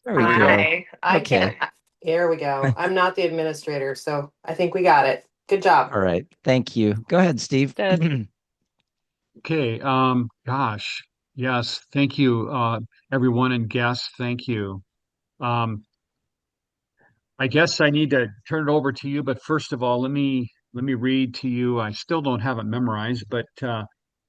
There we go. I Okay. can't. Here we go. I'm not the administrator, so I think we got it. Good job. All right. Thank you. Go ahead, Steve. Did. Okay, gosh, yes, thank you, everyone and guests, thank you. Um, I guess I need to turn it over to you, but first of all, let me read to you. I still don't have it memorized, but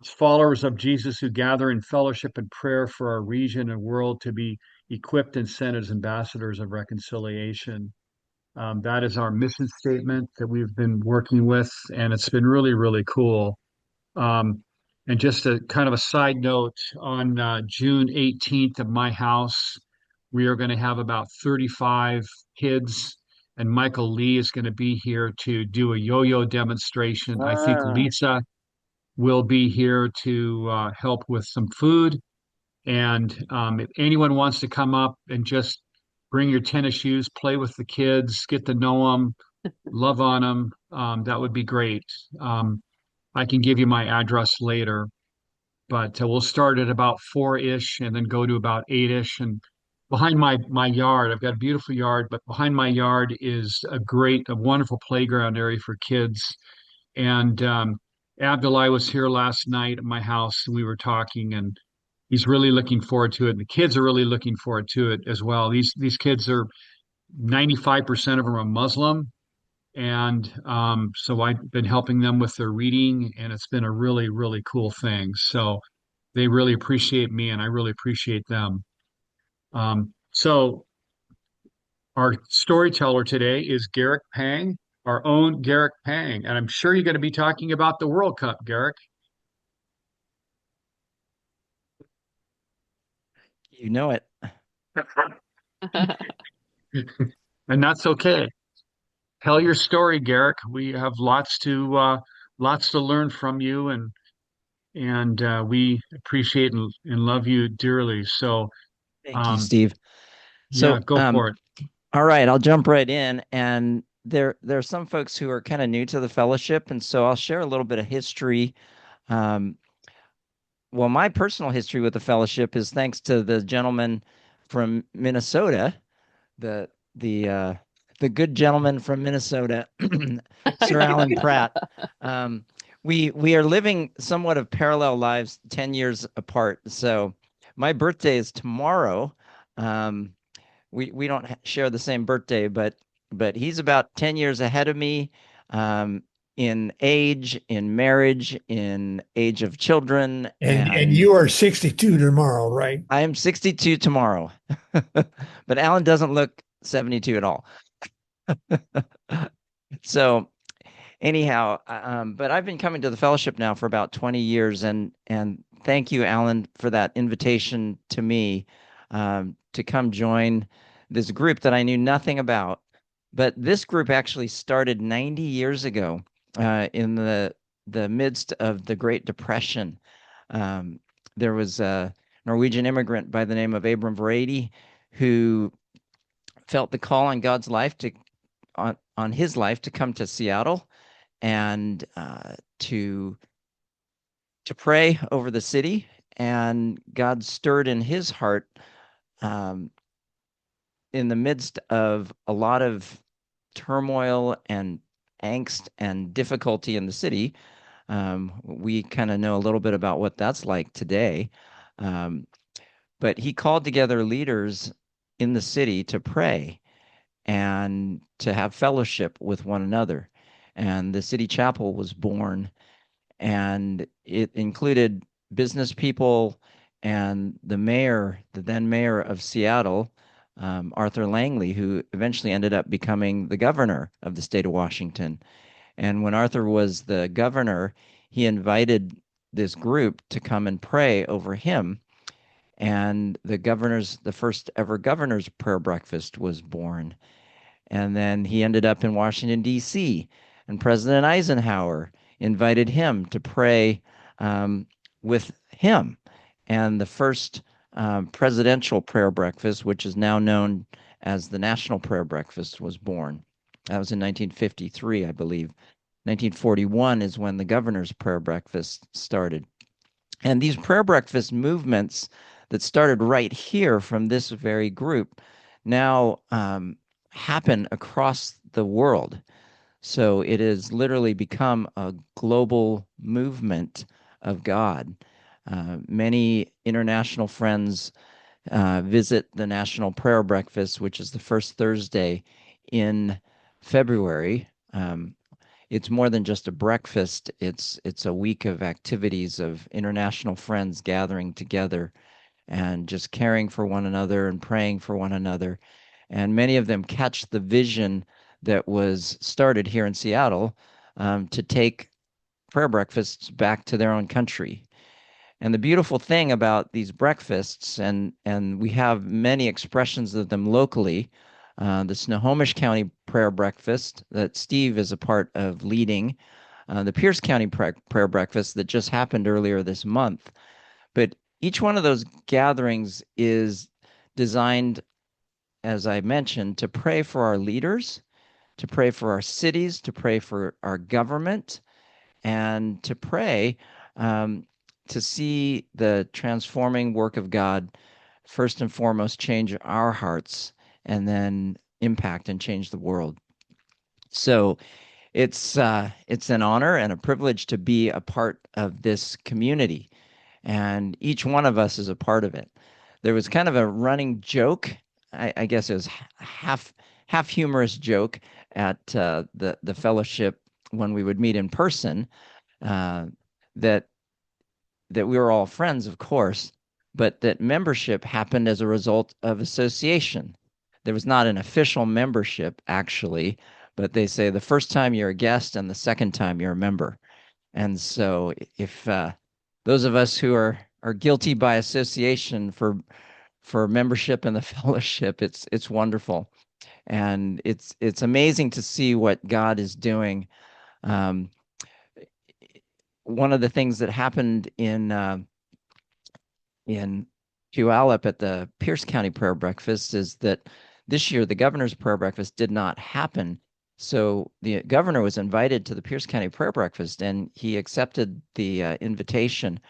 it's followers of Jesus who gather in fellowship and prayer for our region and world to be equipped and sent as ambassadors of reconciliation. That is our mission statement that we've been working with, and it's been really, really cool. Um, and just a kind of a side note, on June 18th at my house, we are going to have about 35 kids, and Michael Lee is going to be here to do a yo-yo demonstration. I think Ah, Lisa will be here to help with some food. And if anyone wants to come up and just bring your tennis shoes, play with the kids, get to know them, love on them, that would be great. I can give you my address later, but we'll start at about 4-ish and then go to about 8-ish. And behind my yard, I've got a beautiful yard, but behind my yard is a wonderful playground area for kids. And Abdullah was here last night at my house, and we were talking, and he's really looking forward to it. And the kids are really looking forward to it as well. These kids are 95% of them are Muslim, and so I've been helping them with their reading, and it's been a really, really cool thing. So they really appreciate me, and I really appreciate them. So our storyteller today is Garrick Pang, our own Garrick Pang, and I'm sure you're going to be talking about the World Cup, Garrick, you know it. and that's okay. Tell your story, Garrick. We have lots to learn from you, and we appreciate and love you dearly. So. Thank you, Um, Steve. Yeah, So, go for it. all right, I'll jump right in. And there are some folks who are kind of new to the fellowship, and so I'll share a little bit of history. Um, well, my personal history with the fellowship is thanks to the gentleman from Minnesota, the the uh, the good gentleman from Minnesota, Sir Alan Pratt. Um, we are living somewhat of parallel lives, 10 years apart. So my birthday is tomorrow. Um, we don't share the same birthday, but he's about 10 years ahead of me, in age, in marriage, in age of children, And and you are 62 tomorrow, right? I am 62 tomorrow. But Alan doesn't look 72 at all. So anyhow, but I've been coming to the fellowship now for about 20 years, and thank you, Alan, for that invitation to me, to come join this group that I knew nothing about. But this group actually started 90 years ago, in the midst of the Great Depression. Um, there was a Norwegian immigrant by the name of Abram Varady who felt the call on God's life to on his life to come to Seattle and to pray over the city. And God stirred in his heart, um, in the midst of a lot of turmoil and angst and difficulty in the city. We kind of know a little bit about what that's like today. Um, but he called together leaders in the city to pray and to have fellowship with one another. And the city chapel was born, and it included business people and the mayor, the then mayor of Seattle, Arthur Langley, who eventually ended up becoming the governor of the state of Washington. And when Arthur was the governor, he invited this group to come and pray over him. And the first ever governor's prayer breakfast was born. And then he ended up in Washington, D.C., and President Eisenhower invited him to pray, with him. And the first presidential prayer breakfast, which is now known as the National Prayer Breakfast, was born. That was in 1953, I believe. 1941 is when the governor's prayer breakfast started. And these prayer breakfast movements that started right here from this very group now happen across the world. So it has literally become a global movement of God. Many international friends visit the National Prayer Breakfast, which is the first Thursday in February. It's more than just a breakfast. It's a week of activities of international friends gathering together and just caring for one another and praying for one another. And many of them catch the vision that was started here in Seattle to take prayer breakfasts back to their own country. And the beautiful thing about these breakfasts, and we have many expressions of them locally, the Snohomish County Prayer Breakfast that Steve is a part of leading, the Pierce County Prayer Breakfast that just happened earlier this month. But each one of those gatherings is designed, as I mentioned, to pray for our leaders, to pray for our cities, to pray for our government, and to pray to see the transforming work of God first and foremost change our hearts and then impact and change the world. So it's an honor and a privilege to be a part of this community, and each one of us is a part of it. There was kind of a running joke, I guess it was half humorous joke at the fellowship when we would meet in person, uh, that we were all friends, of course, but that membership happened as a result of association. There was not an official membership, actually, but they say the first time you're a guest and the second time you're a member. And so, if those of us who are guilty by association for membership in the fellowship, it's wonderful, and it's amazing to see what God is doing. Um, One of the things that happened in Puyallup at the Pierce County Prayer Breakfast is that this year the governor's prayer breakfast did not happen. So the governor was invited to the Pierce County Prayer Breakfast, and he accepted the invitation,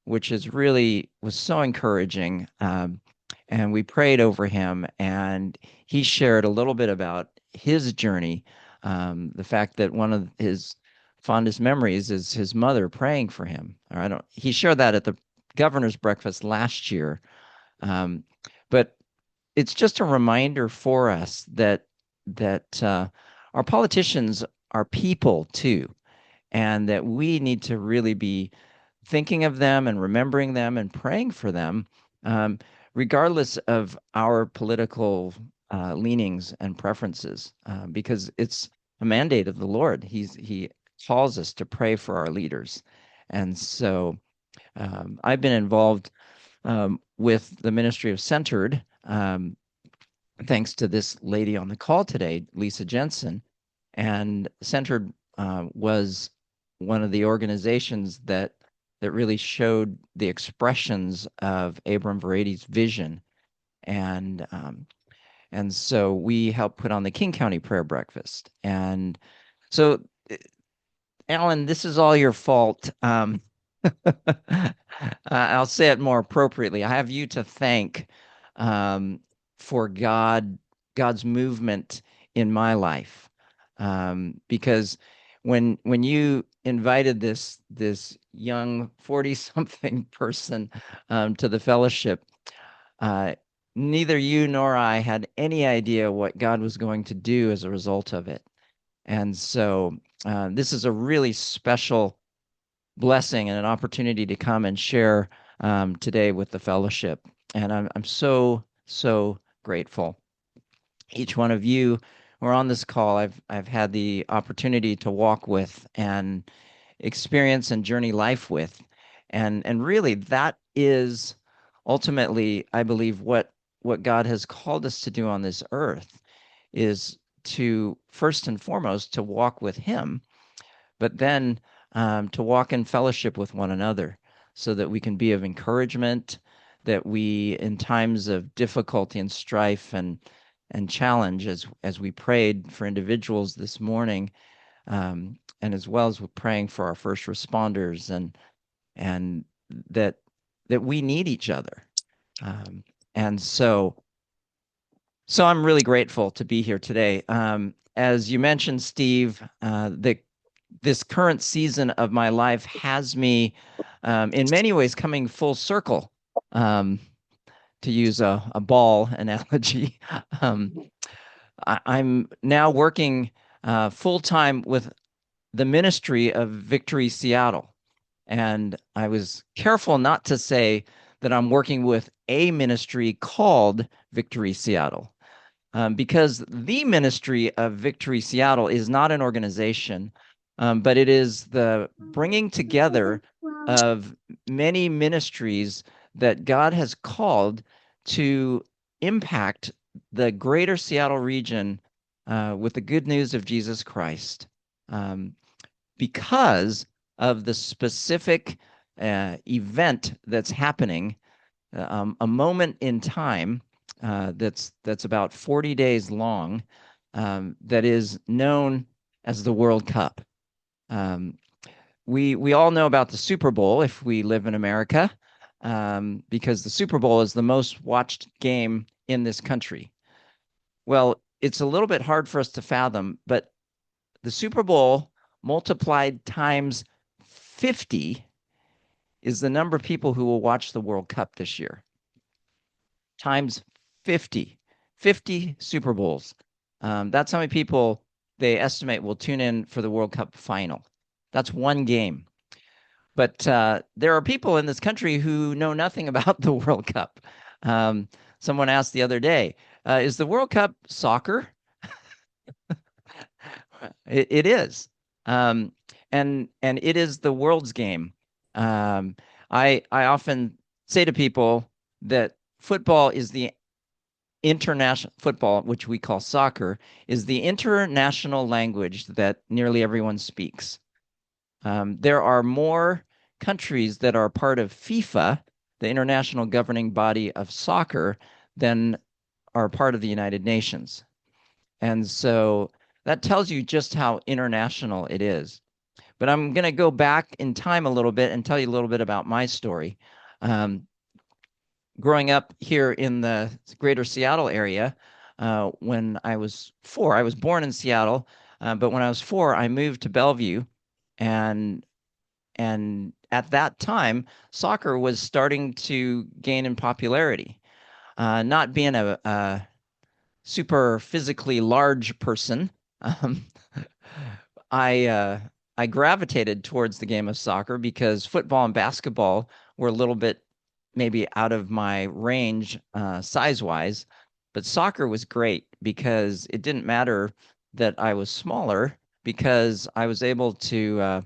which is really was so encouraging. And we prayed over him, and he shared a little bit about his journey. The fact that one of his fondest memories is his mother praying for him. Or I don't. He shared that at the governor's breakfast last year. Um, but it's just a reminder for us that our politicians are people too, and that we need to really be thinking of them and remembering them and praying for them, um, regardless of our political leanings and preferences, because it's a mandate of the Lord. He calls us to pray for our leaders, and so I've been involved with the ministry of Centered, thanks to this lady on the call today, Lisa Jensen. And Centered was one of the organizations that really showed the expressions of Abram Verady's vision. And so we helped put on the King County Prayer Breakfast. And so, Alan, this is all your fault. I'll say it more appropriately. I have you to thank for God's movement in my life, because when you invited this young 40-something person to the fellowship, uh, neither you nor I had any idea what God was going to do as a result of it. And so this is a really special blessing and an opportunity to come and share today with the fellowship. And I'm so grateful. Each one of you who are on this call, I've had the opportunity to walk with and experience and journey life with. And really that is ultimately, I believe, what God has called us to do on this earth, is to first and foremost to walk with him, but then to walk in fellowship with one another so that we can be of encouragement, that we, in times of difficulty and strife and challenge, as we prayed for individuals this morning, and as well as we're praying for our first responders, and that we need each other. And so So I'm really grateful to be here today. As you mentioned, Steve, this current season of my life has me, in many ways, coming full circle, to use a ball analogy. Um, I'm now working full time with the ministry of Victory Seattle. And I was careful not to say that I'm working with a ministry called Victory Seattle, because the ministry of Victory Seattle is not an organization, but it is the bringing together of many ministries that God has called to impact the greater Seattle region with the good news of Jesus Christ, um, because of the specific event that's happening, a moment in time that's about 40 days long, that is known as the World Cup. Um, we all know about the Super Bowl if we live in America, because the Super Bowl is the most watched game in this country. Well, it's a little bit hard for us to fathom, but the Super Bowl multiplied times 50 is the number of people who will watch the World Cup this year. Times 50, 50 Super Bowls. That's how many people they estimate will tune in for the World Cup final. That's one game. But there are people in this country who know nothing about the World Cup. Um, Someone asked the other day, is the World Cup soccer? It is. Um, and it is the world's game. Um, I often say to people that football is the international football, which we call soccer, is the international language that nearly everyone speaks. There are more countries that are part of FIFA, the international governing body of soccer, than are part of the United Nations. And so that tells you just how international it is. But I'm going to go back in time a little bit and tell you a little bit about my story. Um, Growing up here in the greater Seattle area, when I was 4, I was born in Seattle, but when I was 4, I moved to Bellevue, and at that time, soccer was starting to gain in popularity. Not being a super physically large person, um, I uh, I gravitated towards the game of soccer because football and basketball were a little bit maybe out of my range, size-wise, but soccer was great because it didn't matter that I was smaller, because I was able to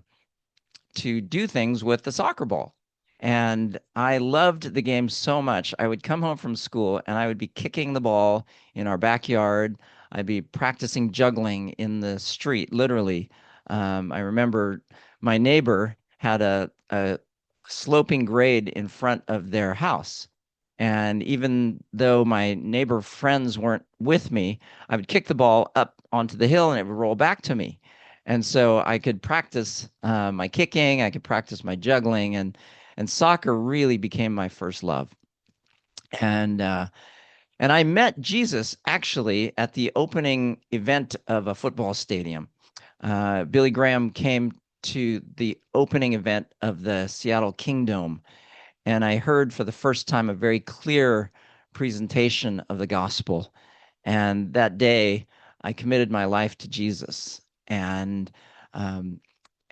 do things with the soccer ball. And I loved the game so much. I would come home from school and I would be kicking the ball in our backyard. I'd be practicing juggling in the street, literally. I remember my neighbor had a sloping grade in front of their house. And even though my neighbor friends weren't with me, I would kick the ball up onto the hill and it would roll back to me. And so I could practice my kicking, I could practice my juggling, and soccer really became my first love. And and I met Jesus actually at the opening event of a football stadium. Billy Graham came to the opening event of the Seattle Kingdom, and I heard for the first time a very clear presentation of the gospel. And that day, I committed my life to Jesus, and um,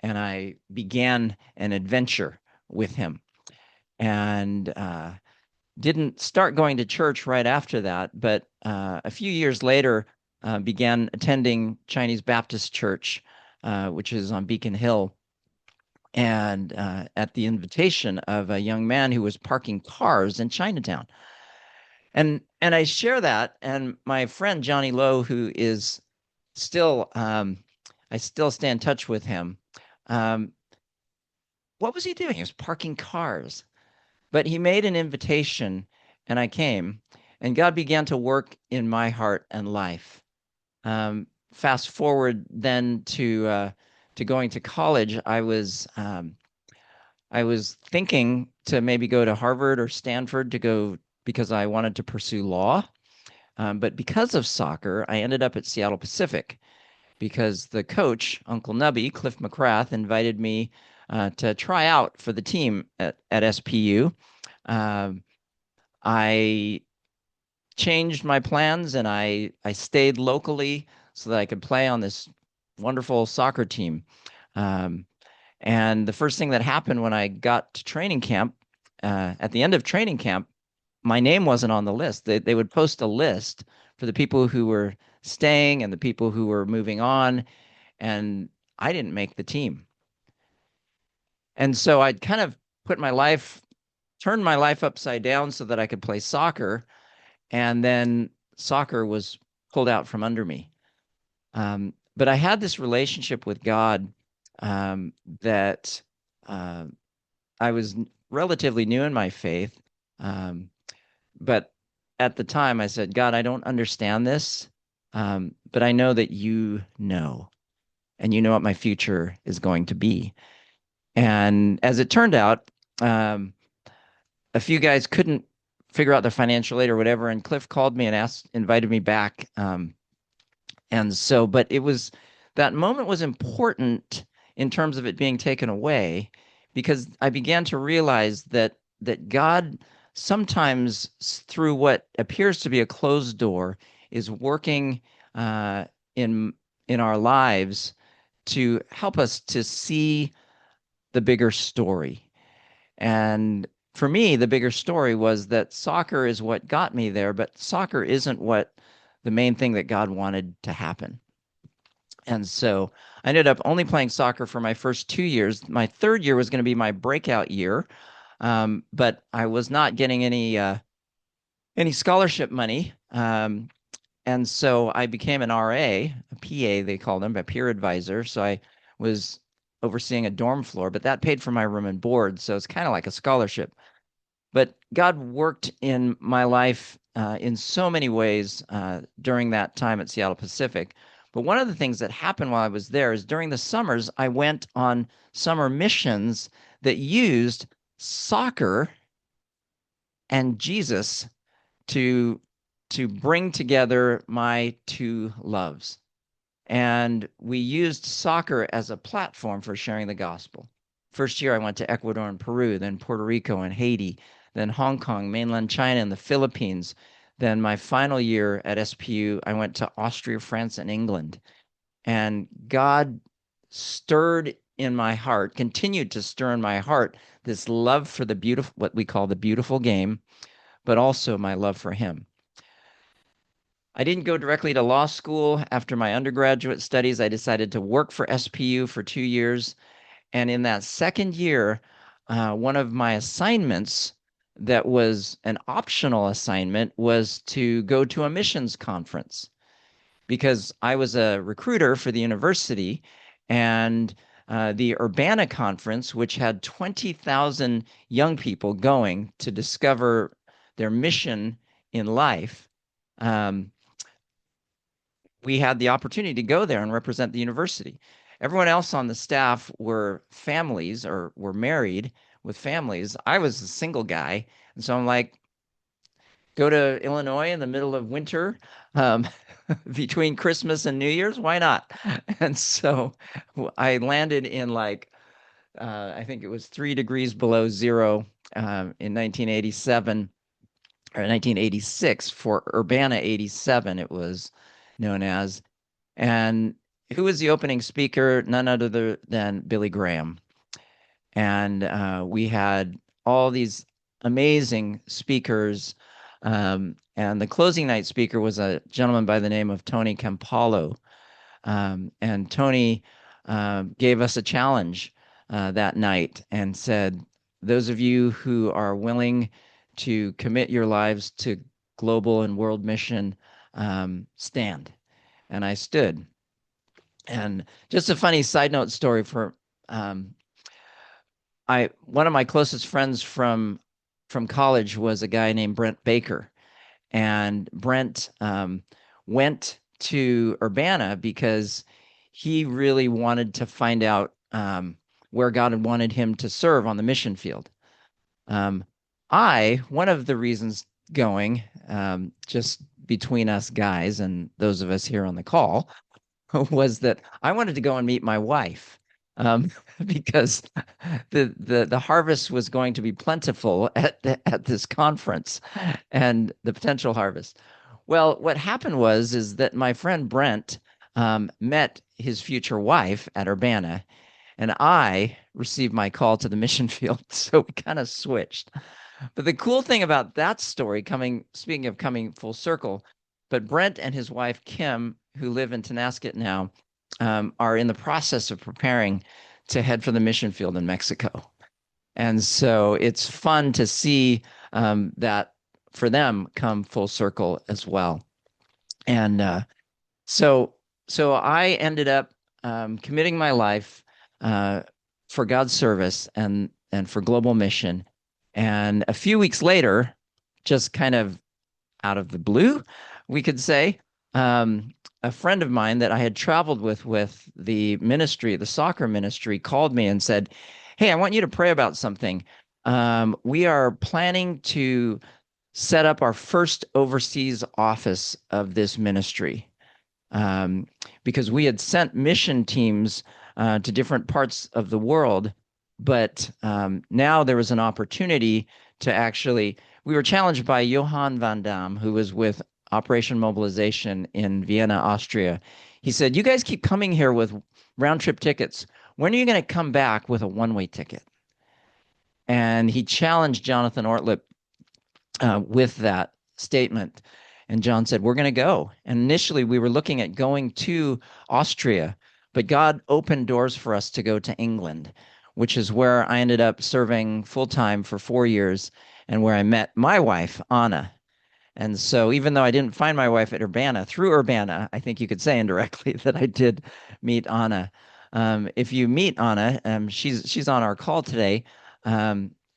and I began an adventure with him. And didn't start going to church right after that, but a few years later, began attending Chinese Baptist Church, which is on Beacon Hill, and at the invitation of a young man who was parking cars in Chinatown. And I share that, and my friend Johnny Lowe, who is still, I still stay in touch with him. Um, what was he doing? He was parking cars, but he made an invitation, and I came, and God began to work in my heart and life. Fast forward then to going to college. I was thinking to maybe go to Harvard or Stanford to go because I wanted to pursue law. But because of soccer, I ended up at Seattle Pacific because the coach, Uncle Nubby, Cliff McCrath, invited me to try out for the team at SPU. Um, I changed my plans and I stayed locally so that I could play on this wonderful soccer team. Um, and the first thing that happened when I got to training camp, at the end of training camp, my name wasn't on the list. They would post a list for the people who were staying and the people who were moving on, and I didn't make the team. And so I'd kind of put my life, turned my life upside down so that I could play soccer, and then soccer was pulled out from under me. But I had this relationship with God that uh, I was relatively new in my faith. Um, but at the time, I said, God, I don't understand this, but I know that you know, and you know what my future is going to be. And as it turned out, um, a few guys couldn't figure out their financial aid or whatever, and Cliff called me and invited me back. And so, but it was that moment was important in terms of it being taken away because I began to realize that God sometimes through what appears to be a closed door is working uh, in in our lives to help us to see the bigger story. And for me, the bigger story was that soccer is what got me there, but soccer isn't what the main thing that God wanted to happen. And so I ended up only playing soccer for my first 2 years. My third year was going to be my breakout year, but I was not getting any scholarship money. And so I became an RA, a PA, they called them, a peer advisor. So I was overseeing a dorm floor, but that paid for my room and board. So it's kind of like a scholarship. But God worked in my life in so many ways during that time at Seattle Pacific. But one of the things that happened while I was there is during the summers, I went on summer missions that used soccer and Jesus to to bring together my two loves. And we used soccer as a platform for sharing the gospel. First year, I went to Ecuador and Peru, then Puerto Rico and Haiti, then Hong Kong, mainland China, and the Philippines. Then my final year at SPU, I went to Austria, France, and England. And God stirred in my heart, continued to stir in my heart, this love for the beautiful, what we call the beautiful game, but also my love for Him. I didn't go directly to law school. After my undergraduate studies, I decided to work for SPU for 2 years. And in that second year, one of my assignments that was an optional assignment was to go to a missions conference because I was a recruiter for the university and the Urbana conference, which had 20,000 young people going to discover their mission in life. We had the opportunity to go there and represent the university. Everyone else on the staff were families or were married with families. I was a single guy. And so I'm like, go to Illinois in the middle of winter, um, between Christmas and New Year's. Why not? And so I landed in like, I think it was 3 degrees below zero in 1987 or 1986 for Urbana 87, it was known as. And who was the opening speaker? None other than Billy Graham. And we had all these amazing speakers. And the closing night speaker was a gentleman by the name of Tony Campolo. And Tony gave us a challenge that night and said, those of you who are willing to commit your lives to global and world mission, stand. And I stood. And just a funny side note story for one of my closest friends from college was a guy named Brent Baker, and Brent went to Urbana because he really wanted to find out where God had wanted him to serve on the mission field. One of the reasons going, just between us guys and those of us here on the call was that I wanted to go and meet my wife, um, because the harvest was going to be plentiful at this conference, and the potential harvest. Well, what happened is that my friend Brent met his future wife at Urbana, and I received my call to the mission field. So we kind of switched. But the cool thing about that story, speaking of coming full circle, but Brent and his wife Kim, who live in Tenasket now, are in the process of preparing to head for the mission field in Mexico. And so it's fun to see that for them come full circle as well. And so I ended up committing my life for God's service and for global mission. And a few weeks later, just kind of out of the blue, we could say, a friend of mine that I had traveled with the ministry, the soccer ministry, called me and said, "Hey, I want you to pray about something. We are planning to set up our first overseas office of this ministry." Because we had sent mission teams to different parts of the world, but now there was an opportunity to actually. We were challenged by Johann van Dam, who was with Operation Mobilization in Vienna, Austria. He said, "You guys keep coming here with round trip tickets. When are you going to come back with a one-way ticket?" And he challenged Jonathan Ortlip with that statement. And John said, "We're going to go." And initially, we were looking at going to Austria, but God opened doors for us to go to England, which is where I ended up serving full time for 4 years and where I met my wife, Anna. And so, even though I didn't find my wife at Urbana, through Urbana, I think you could say indirectly that I did meet Anna. If you meet Anna, she's on our call today.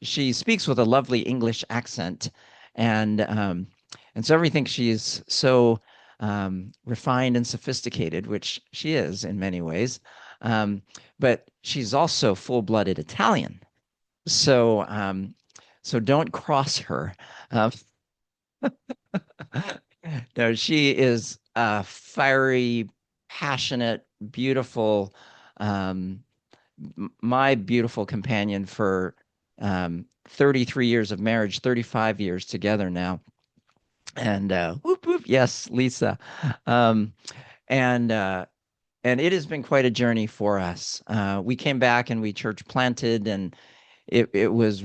She speaks with a lovely English accent, and so everything she's so refined and sophisticated, which she is in many ways. But she's also full-blooded Italian. So don't cross her. Um, no, she is a fiery, passionate, beautiful, my beautiful companion for 33 years of marriage, 35 years together now. And whoop whoop, yes, Lisa. Um, and it has been quite a journey for us. We came back and we church planted, and it was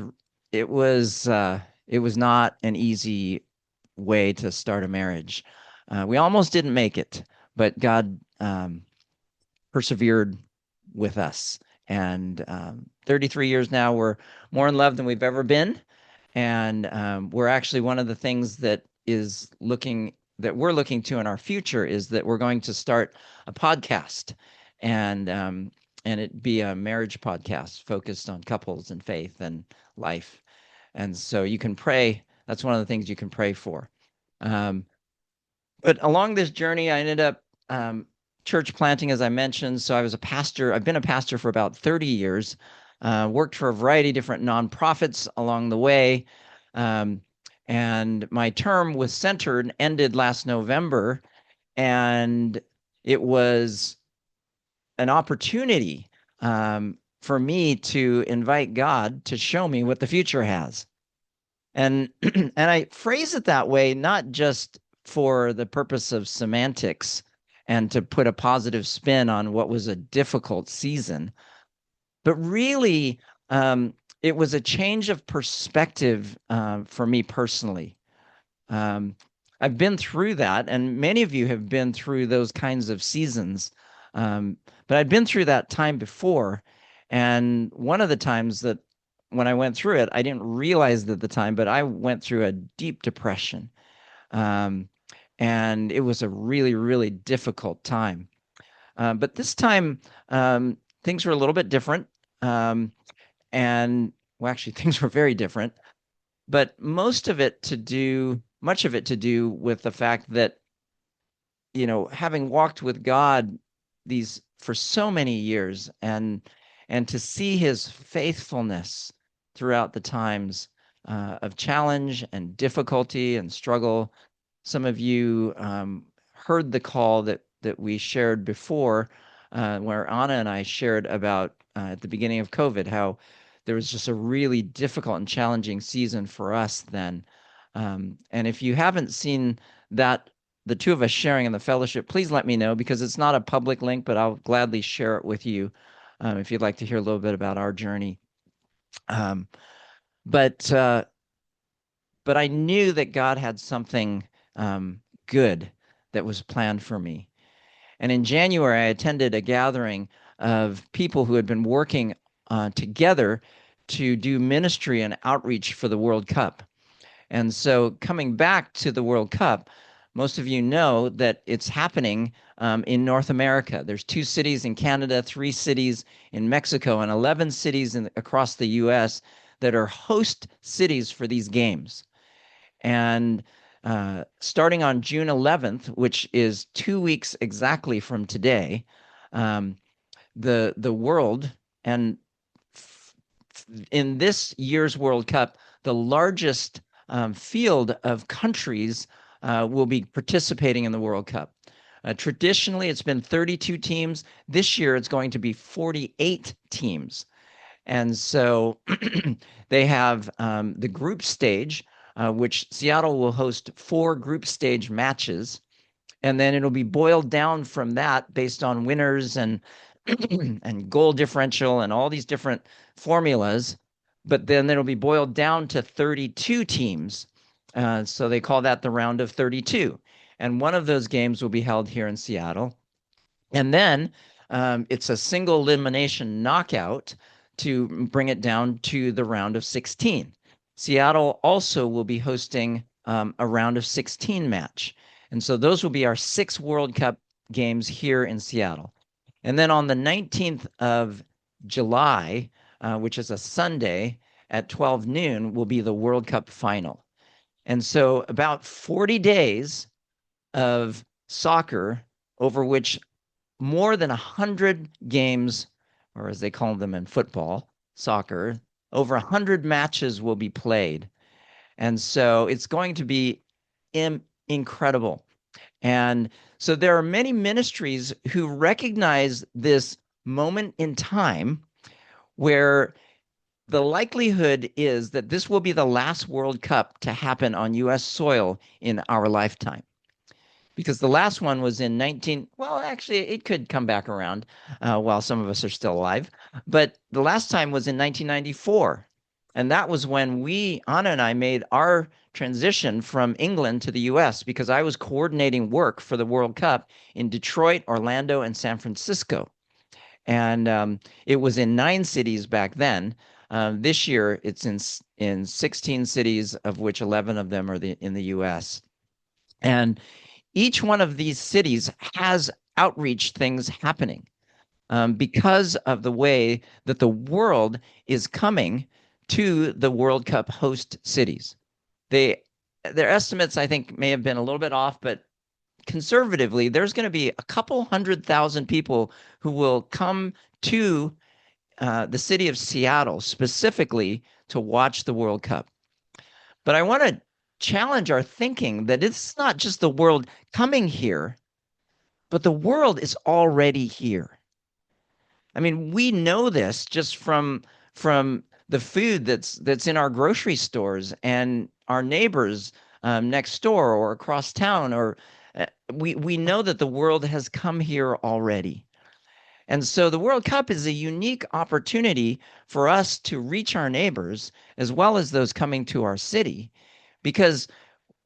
not an easy way to start a marriage. We almost didn't make it, but God persevered with us. And 33 years now, we're more in love than we've ever been. And we're actually one of the things that we're looking to in our future is that we're going to start a podcast, and it be a marriage podcast focused on couples and faith and life. And so you can pray. That's one of the things you can pray for. But along this journey, I ended up church planting, as I mentioned. So I was a pastor. I've been a pastor for about 30 years, worked for a variety of different nonprofits along the way. And my term with Centered ended last November, and it was an opportunity for me to invite God to show me what the future has. And and I phrase it that way, not just for the purpose of semantics and to put a positive spin on what was a difficult season, but really it was a change of perspective for me personally. I've been through that, and many of you have been through those kinds of seasons. But I'd been through that time before, and one of the times that when I went through it, I didn't realize it at the time, but I went through a deep depression. And it was a really, really difficult time. But this time, things were a little bit different. And well, actually, things were very different. But much of it to do with the fact that, having walked with God for so many years, and to see his faithfulness throughout the times of challenge and difficulty and struggle, some of you heard the call that we shared before, where Anna and I shared about at the beginning of COVID, how there was just a really difficult and challenging season for us then. And if you haven't seen that, the two of us sharing in the fellowship, please let me know, because it's not a public link, but I'll gladly share it with you if you'd like to hear a little bit about our journey. Um, but I knew that God had something good that was planned for me. And in January, I attended a gathering of people who had been working together to do ministry and outreach for the World Cup. And so coming back to the World Cup, most of you know that it's happening in North America. There's 2 cities in Canada, 3 cities in Mexico, and 11 cities across the US that are host cities for these games. And starting on June 11th, which is 2 weeks exactly from today, the world, and in this year's World Cup, the largest field of countries will be participating in the World Cup. Traditionally, it's been 32 teams. This year, it's going to be 48 teams. And so they have the group stage, which Seattle will host 4 group stage matches. And then it'll be boiled down from that based on winners and and goal differential and all these different formulas. But then it'll be boiled down to 32 teams. So they call that the round of 32. And one of those games will be held here in Seattle. And then it's a single elimination knockout to bring it down to the round of 16. Seattle also will be hosting a round of 16 match. And so those will be our 6 World Cup games here in Seattle. And then on the 19th of July, which is a Sunday at 12 noon, will be the World Cup final. And so about 40 days of soccer, over which more than 100 games, or as they call them in football, soccer, over 100 matches will be played. And so it's going to be incredible. And so there are many ministries who recognize this moment in time where the likelihood is that this will be the last World Cup to happen on U.S. soil in our lifetime. Because the last one was in well, actually, it could come back around while some of us are still alive. But the last time was in 1994. And that was when Anna and I, made our transition from England to the US, because I was coordinating work for the World Cup in Detroit, Orlando, and San Francisco. And it was in 9 cities back then. This year, it's in 16 cities, of which 11 of them are in the US. And each one of these cities has outreach things happening because of the way that the world is coming to the World Cup host cities. Their estimates, I think, may have been a little bit off, but conservatively, there's going to be a couple 100,000 people who will come to the city of Seattle specifically to watch the World Cup. But I want to challenge our thinking that it's not just the world coming here, but the world is already here. I mean, we know this just from the food that's in our grocery stores and our neighbors next door or across town, or we know that the world has come here already. And so the World Cup is a unique opportunity for us to reach our neighbors as well as those coming to our city, because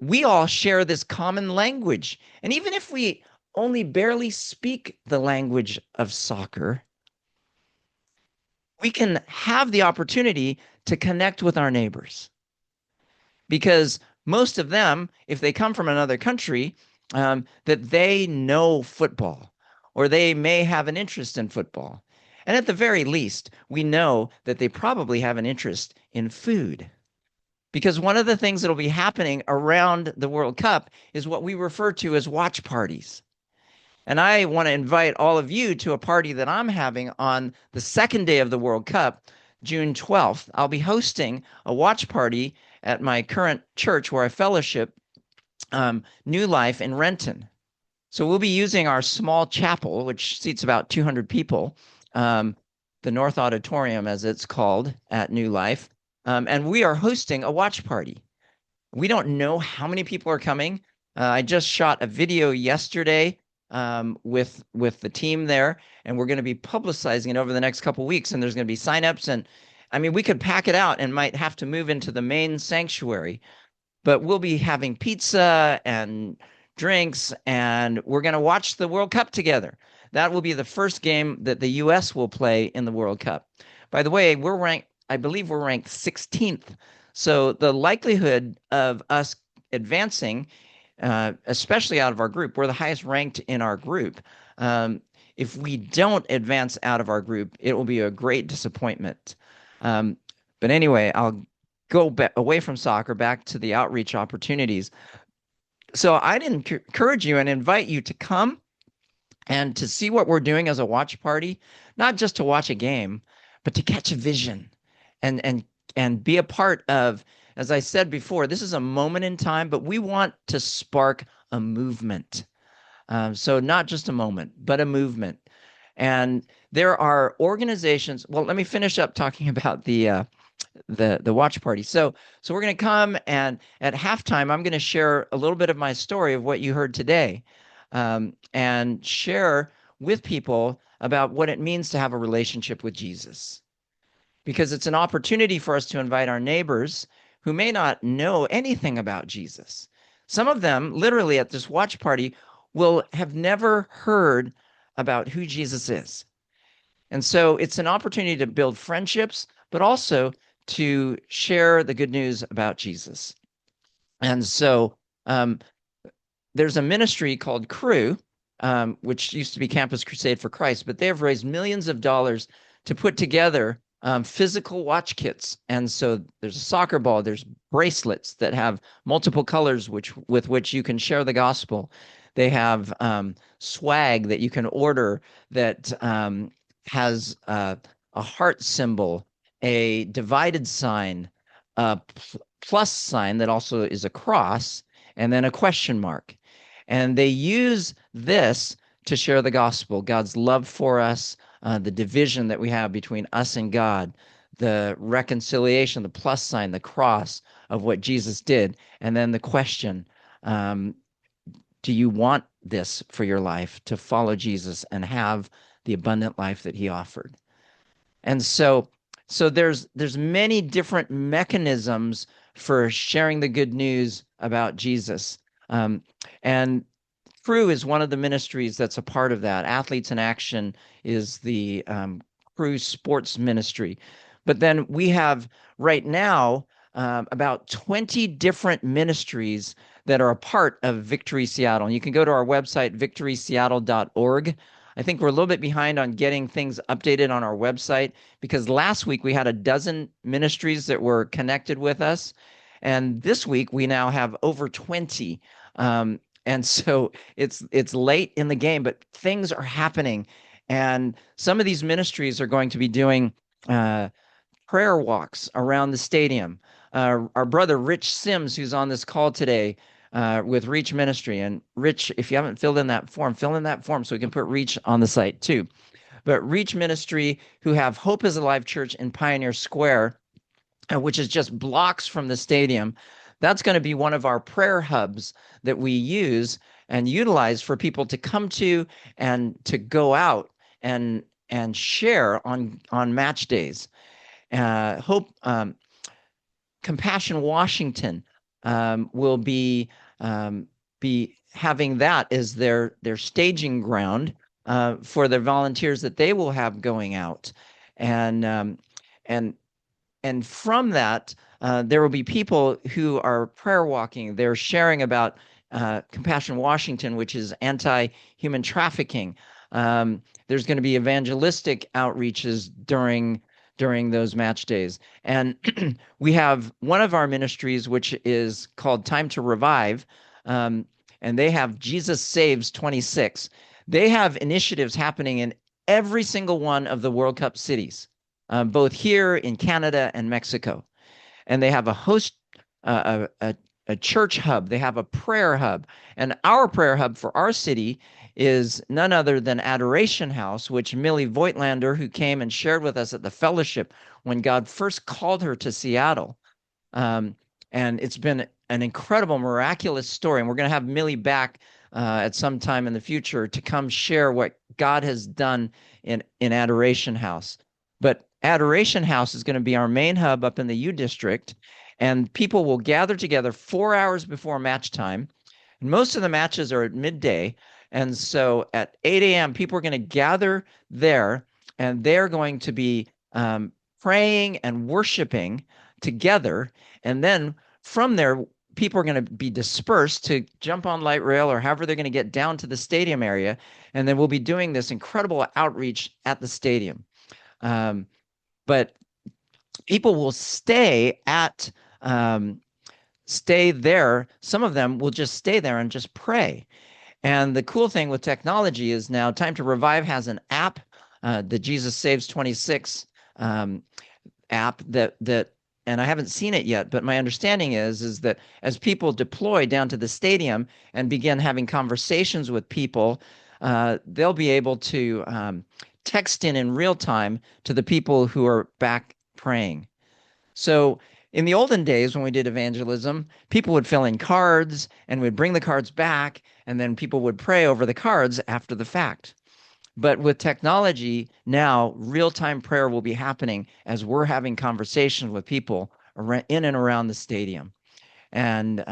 we all share this common language. And even if we only barely speak the language of soccer, we can have the opportunity to connect with our neighbors. Because most of them, if they come from another country, that they know football, or they may have an interest in football. And at the very least, we know that they probably have an interest in food. Because one of the things that will be happening around the World Cup is what we refer to as watch parties. And I want to invite all of you to a party that I'm having on the second day of the World Cup, June 12th. I'll be hosting a watch party at my current church where I fellowship New Life in Renton. So we'll be using our small chapel, which seats about 200 people, the North Auditorium, as it's called at New Life. And we are hosting a watch party. We don't know how many people are coming. I just shot a video yesterday with the team there, and we're going to be publicizing it over the next couple weeks. And there's going to be signups, and I mean, we could pack it out and might have to move into the main sanctuary, but we'll be having pizza and drinks, and we're going to watch the World Cup together. That will be the first game that the U.S. will play in the World Cup. By the way, I believe we're ranked 16th. So the likelihood of us advancing, especially out of our group, we're the highest ranked in our group. If we don't advance out of our group, it will be a great disappointment. But anyway, I'll go away from soccer back to the outreach opportunities. So I'd encourage you and invite you to come and to see what we're doing as a watch party, not just to watch a game, but to catch a vision and be a part of, as I said before, this is a moment in time, but we want to spark a movement. So not just a moment, but a movement. And there are organizations. Well, let me finish up talking about the watch party. So we're going to come, and at halftime, I'm going to share a little bit of my story of what you heard today, and share with people about what it means to have a relationship with Jesus. Because it's an opportunity for us to invite our neighbors who may not know anything about Jesus. Some of them, literally at this watch party, will have never heard about who Jesus is. And so it's an opportunity to build friendships, but also to share the good news about Jesus. And so there's a ministry called Cru, which used to be Campus Crusade for Christ, but they have raised millions of dollars to put together physical watch kits. And so there's a soccer ball, there's bracelets that have multiple colors with which you can share the gospel. They have swag that you can order that has a heart symbol, a divided sign, a plus sign that also is a cross, and then a question mark. And they use this to share the gospel, God's love for us, the division that we have between us and God, the reconciliation, the plus sign, the cross of what Jesus did, and then the question, do you want this for your life, to follow Jesus and have the abundant life that he offered? And so there's many different mechanisms for sharing the good news about Jesus. And Cru is one of the ministries that's a part of that. Athletes in Action is the Cru sports ministry. But then we have right now about 20 different ministries that are a part of Victory Seattle. And you can go to our website, victoryseattle.org. I think we're a little bit behind on getting things updated on our website, because last week we had a dozen ministries that were connected with us. And this week we now have over 20. And so it's late in the game, but things are happening. And some of these ministries are going to be doing prayer walks around the stadium. Our brother Rich Sims, who's on this call today with Reach Ministry. And Rich, if you haven't filled in that form, fill in that form so we can put Reach on the site too. But Reach Ministry, who have Hope is Alive Church in Pioneer Square, which is just blocks from the stadium. That's going to be one of our prayer hubs that we use and utilize for people to come to and to go out and share on match days. Hope Compassion Washington will be having that as their staging ground for their volunteers that they will have going out, and from that there will be people who are prayer walking. They're sharing about Compassion Washington, which is anti-human trafficking. There's going to be evangelistic outreaches during those match days. And we have one of our ministries, which is called Time to Revive, and they have Jesus Saves 26. They have initiatives happening in every single one of the World Cup cities, both here in Canada and Mexico. And they have a a church hub. They have a prayer hub. And our prayer hub for our city is none other than Adoration House, which Millie Voigtlander, who came and shared with us at the fellowship when God first called her to Seattle. Um, and it's been an incredible, miraculous story. And we're going to have Millie back at some time in the future to come share what God has done in Adoration House. But Adoration House is going to be our main hub up in the U District, and people will gather together 4 hours before match time. And most of the matches are at midday. And so at 8 a.m., people are going to gather there, and they're going to be praying and worshiping together. And then from there, people are going to be dispersed to jump on light rail or however they're going to get down to the stadium area. And then we'll be doing this incredible outreach at the stadium. But people will stay there. Some of them will just stay there and just pray. And the cool thing with technology is now Time to Revive has an app, the Jesus Saves 26 app that and I haven't seen it yet, but my understanding is that as people deploy down to the stadium and begin having conversations with people, they'll be able to text in real time to the people who are back praying. So in the olden days when we did evangelism, people would fill in cards and we'd bring the cards back, and then people would pray over the cards after the fact. But with technology now, real-time prayer will be happening as we're having conversations with people in and around the stadium. And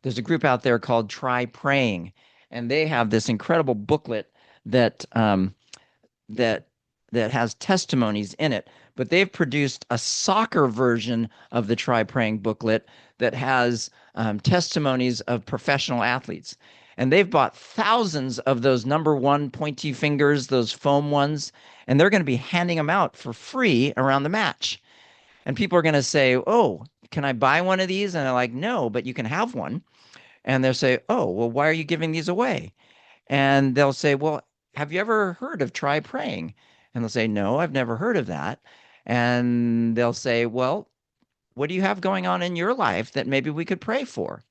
there's a group out there called Try Praying, and they have this incredible booklet that has testimonies in it. But they've produced a soccer version of the Try Praying booklet that has testimonies of professional athletes. And they've bought thousands of those number one pointy fingers, those foam ones, and they're going to be handing them out for free around the match. And people are going to say, "Oh, can I buy one of these?" And they're like, "No, but you can have one." And they'll say, "Oh, well, why are you giving these away?" And they'll say, "Well, have you ever heard of Try Praying?" And they'll say, "No, I've never heard of that." And they'll say, "Well, what do you have going on in your life that maybe we could pray for?"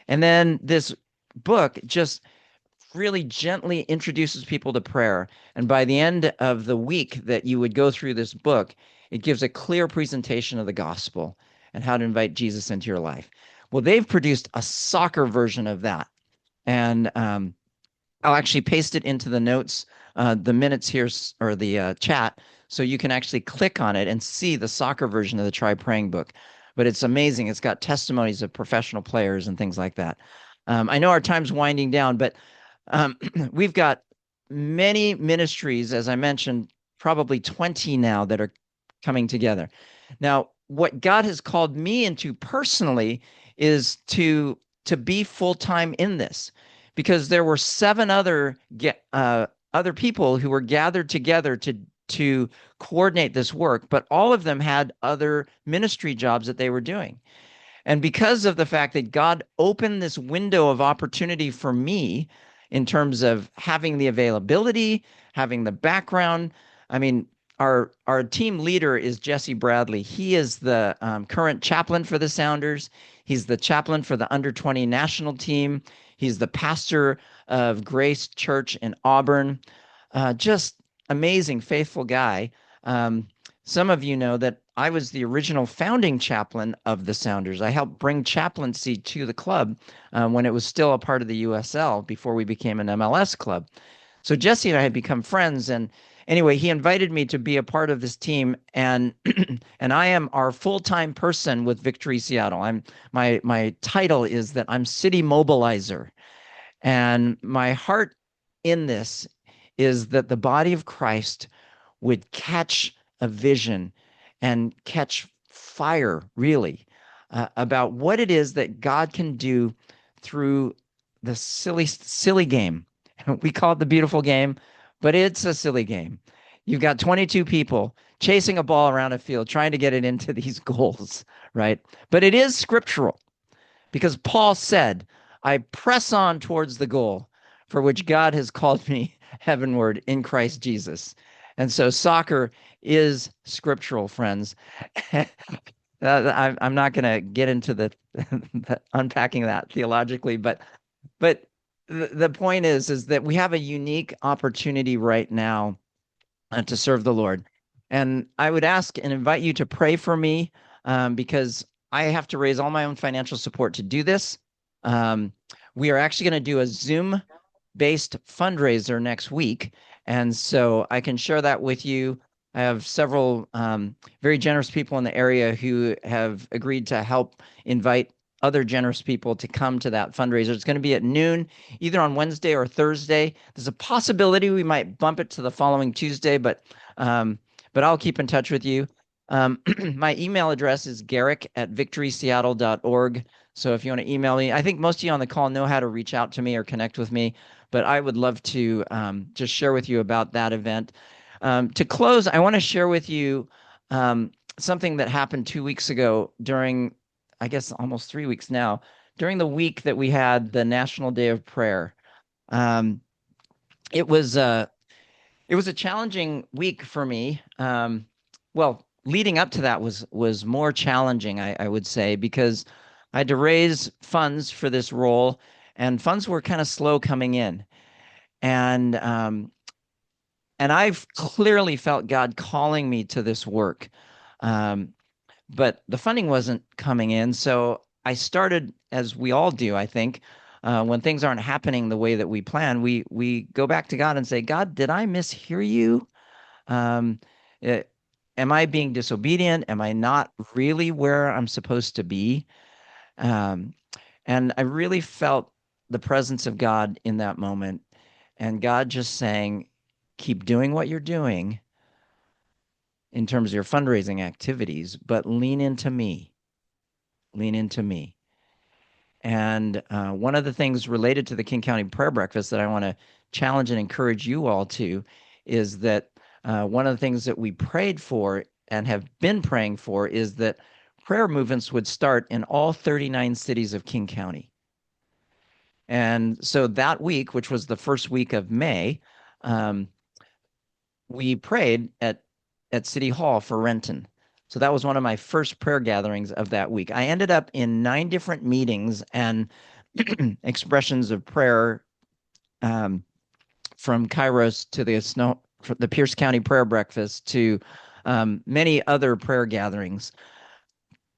And then this book just really gently introduces people to prayer. And by the end of the week that you would go through this book, it gives a clear presentation of the gospel and how to invite Jesus into your life. Well, they've produced a soccer version of that. And I'll actually paste it into the notes, the minutes here, or the chat, so you can actually click on it and see the soccer version of the Try Praying book. But it's amazing. It's got testimonies of professional players and things like that. I know our time's winding down, but we've got many ministries, as I mentioned, probably 20 now that are coming together. Now, what God has called me into personally is to be full-time in this, because there were 7 other people who were gathered together to coordinate this work, but all of them had other ministry jobs that they were doing. And because of the fact that God opened this window of opportunity for me in terms of having the availability, having the background, I mean, our team leader is Jesse Bradley. He is the current chaplain for the Sounders. He's the chaplain for the under-20 national team. He's the pastor of Grace Church in Auburn. Just amazing, faithful guy. Some of you know that I was the original founding chaplain of the Sounders. I helped bring chaplaincy to the club when it was still a part of the USL before we became an MLS club. So Jesse and I had become friends, and anyway, he invited me to be a part of this team, and and I am our full-time person with Victory Seattle. My title is that I'm city mobilizer, and my heart in this is that the body of Christ would catch a vision and catch fire, really, about what it is that God can do through the silly game. We call it the beautiful game, but it's a silly game. You've got 22 people chasing a ball around a field, trying to get it into these goals, right? But it is scriptural, because Paul said, "I press on towards the goal for which God has called me heavenward in Christ Jesus." And so soccer is scriptural, friends. I'm not going to get into the unpacking that theologically, but the point is that we have a unique opportunity right now to serve the Lord. And I would ask and invite you to pray for me because I have to raise all my own financial support to do this. We are actually going to do a Zoom based fundraiser next week. And so I can share that with you. I have several very generous people in the area who have agreed to help invite other generous people to come to that fundraiser. It's going to be at noon, either on Wednesday or Thursday. There's a possibility we might bump it to the following Tuesday, but I'll keep in touch with you. My email address is garrick@victoryseattle.org. So if you want to email me, I think most of you on the call know how to reach out to me or connect with me, but I would love to just share with you about that event. To close, I want to share with you something that happened 2 weeks ago during, I guess, almost 3 weeks now, during the week that we had the National Day of Prayer. Um, it was it was a challenging week for me. Well, leading up to that was more challenging, I would say, because I had to raise funds for this role, and funds were kind of slow coming in. And I've clearly felt God calling me to this work. Um, but the funding wasn't coming in. So I started, as we all do, I think, when things aren't happening the way that we plan, we go back to God and say, God, did I mishear you? Um, eh, am I being disobedient? Am I not really where I'm supposed to be? Um, and I really felt the presence of God in that moment, and God just saying, keep doing what you're doing in terms of your fundraising activities, but lean into me. Lean into me. And one of the things related to the King County Prayer Breakfast that I want to challenge and encourage you all to is that one of the things that we prayed for and have been praying for is that prayer movements would start in all 39 cities of King County. And so that week, which was the first week of May, um, we prayed at City Hall for Renton. So that was one of my first prayer gatherings of that week. I ended up in 9 different meetings and expressions of prayer, from Kairos to the Pierce County Prayer Breakfast to many other prayer gatherings,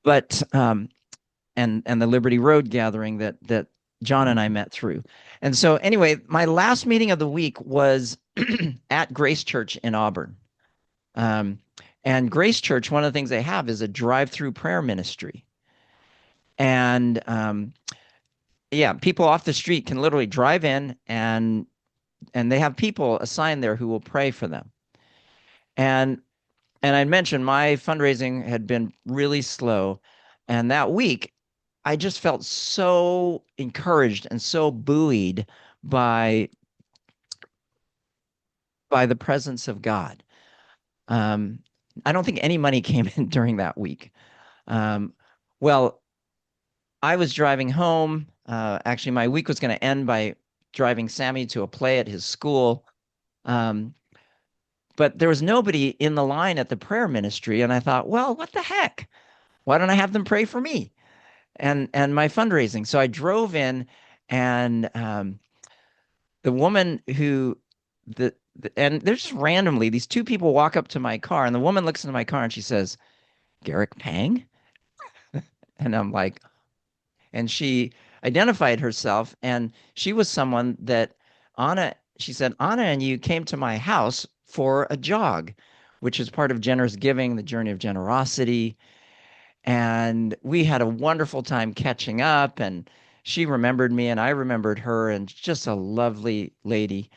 but and the Liberty Road gathering that John and I met through. And so anyway, my last meeting of the week was at Grace Church in Auburn. Um, and Grace Church, one of the things they have is a drive-through prayer ministry. And yeah, people off the street can literally drive in and they have people assigned there who will pray for them. And I mentioned my fundraising had been really slow. And that week, I just felt so encouraged and so buoyed by the presence of God. Um, I don't think any money came in during that week. Um, well, I was driving home. Actually, my week was going to end by driving Sammy to a play at his school. Um, but there was nobody in the line at the prayer ministry. And I thought, well, what the heck? Why don't I have them pray for me and my fundraising? So I drove in, and the woman who and there's just randomly these 2 people walk up to my car, and the woman looks into my car and she says, Garrick Pang? And I'm like, and she identified herself, and she was someone that she said, Anna and you came to my house for a jog, which is part of generous giving, the journey of generosity. And we had a wonderful time catching up, and she remembered me and I remembered her, and just a lovely lady.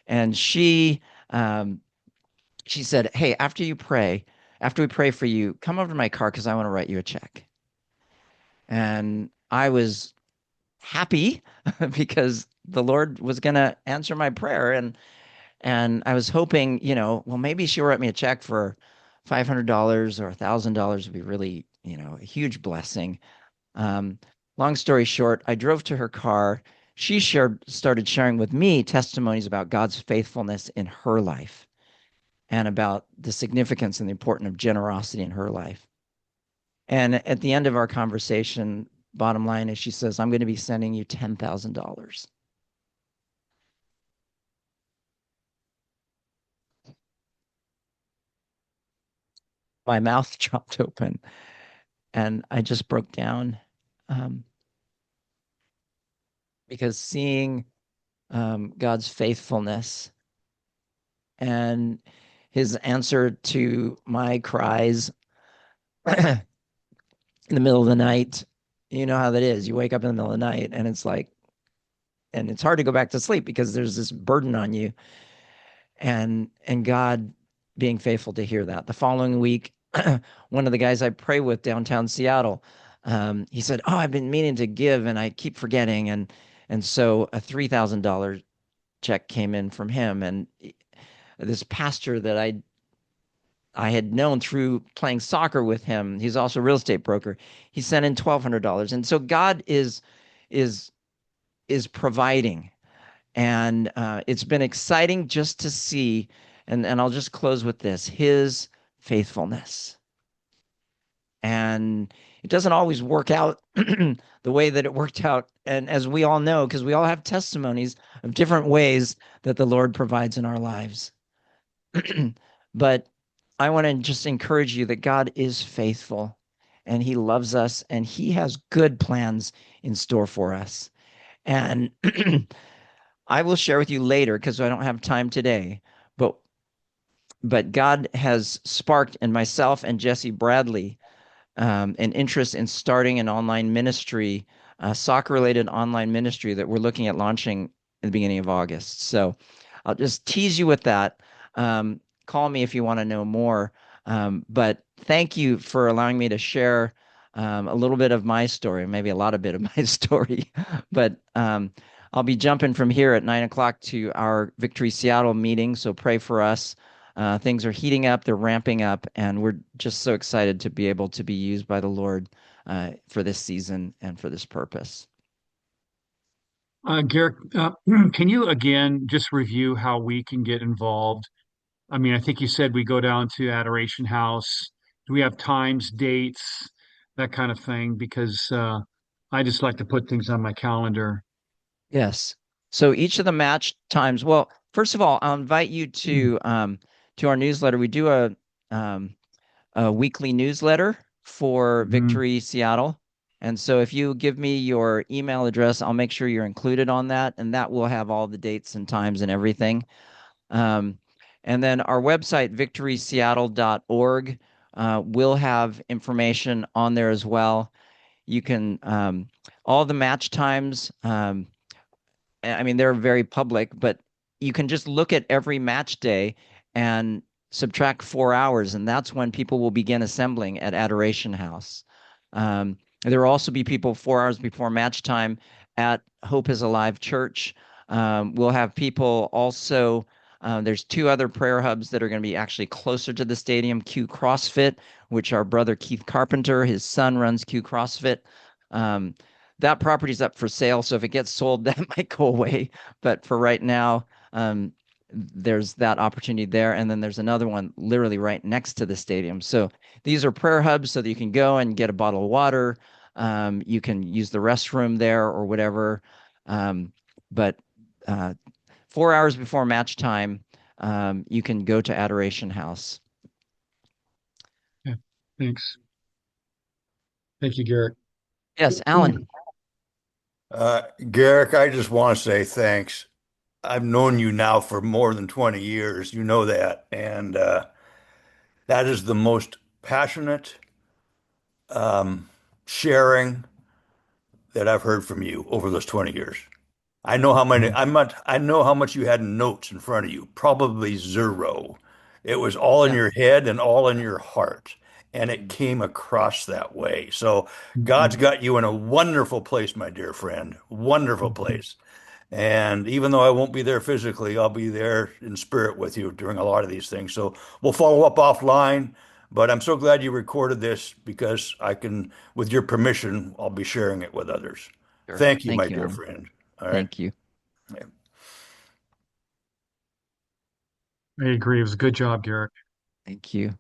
And she said, hey, after we pray for you, come over to my car because I want to write you a check. And I was happy because the Lord was going to answer my prayer. And I was hoping, well, maybe she'll write me a check for $500 or $1,000 would be really, a huge blessing. Long story short, I drove to her car. She started sharing with me testimonies about God's faithfulness in her life and about the significance and the importance of generosity in her life. And at the end of our conversation, bottom line is she says, I'm going to be sending you $10,000. My mouth dropped open and I just broke down um, because seeing God's faithfulness and his answer to my cries in the middle of the night, you know how that is. You wake up in the middle of the night and it's like, and it's hard to go back to sleep because there's this burden on you, and God being faithful to hear that. The following week, one of the guys I pray with downtown Seattle, he said, "Oh, I've been meaning to give and I keep forgetting," and so a $3,000 check came in from him, and this pastor that I had known through playing soccer with him. He's also a real estate broker. He sent in $1,200, and so God is is providing, and it's been exciting just to see. And I'll just close with this: His faithfulness, and it doesn't always work out the way that it worked out. And as we all know, because we all have testimonies of different ways that the Lord provides in our lives. But I want to just encourage you that God is faithful and he loves us and he has good plans in store for us. And I will share with you later because I don't have time today. But God has sparked in myself and Jesse Bradley an interest in starting an online ministry, soccer-related online ministry that we're looking at launching in the beginning of August. So I'll just tease you with that. Call me if you want to know more. But thank you for allowing me to share a little bit of my story, maybe a lot of bit of my story. But I'll be jumping from here at 9 o'clock to our Victory Seattle meeting. So pray for us. Things are heating up, they're ramping up, and we're just so excited to be able to be used by the Lord for this season and for this purpose. Garrick, can you again just review how we can get involved? I mean, I think you said we go down to Adoration House. Do we have times, dates, that kind of thing? Because I just like to put things on my calendar. Yes. So each of the match times, well, first of all, I'll invite you to our newsletter. We do a weekly newsletter for Mhm. Victory Seattle. And so if you give me your email address, I'll make sure you're included on that, and that will have all the dates and times and everything. Um, and then our website, victoryseattle.org, will have information on there as well. You can, all the match times, I mean, they're very public, but you can just look at every match day and subtract 4 hours, and that's when people will begin assembling at Adoration House. There will also be people 4 hours before match time at Hope is Alive Church. We'll have people also. There's two other prayer hubs that are going to be actually closer to the stadium. Q CrossFit, which our brother Keith Carpenter, his son runs Q CrossFit. Um, that property's up for sale. So if it gets sold, that might go away. But for right now, there's that opportunity there. And then there's another one literally right next to the stadium. So these are prayer hubs so that you can go and get a bottle of water. You can use the restroom there or whatever. But 4 hours before match time, you can go to Adoration House. Yeah, thanks. Thank you, Garrick. Yes, Alan. Garrick, I just want to say thanks. I've known you now for more than 20 years. You know that. And that is the most passionate sharing that I've heard from you over those 20 years. I know how many, Mhm. I know how much you had notes in front of you, probably zero. It was all in Yeah. your head and all in your heart. And it came across that way. So God's Mhm. got you in a wonderful place, my dear friend. Wonderful Mhm. place. And even though I won't be there physically, I'll be there in spirit with you during a lot of these things. So we'll follow up offline. But I'm so glad you recorded this because I can, with your permission, I'll be sharing it with others. Sure. Thank you, my Thank you, dear Alan. friend. All right. Thank you. Yeah. I agree. It was a good job, Garrick. Thank you.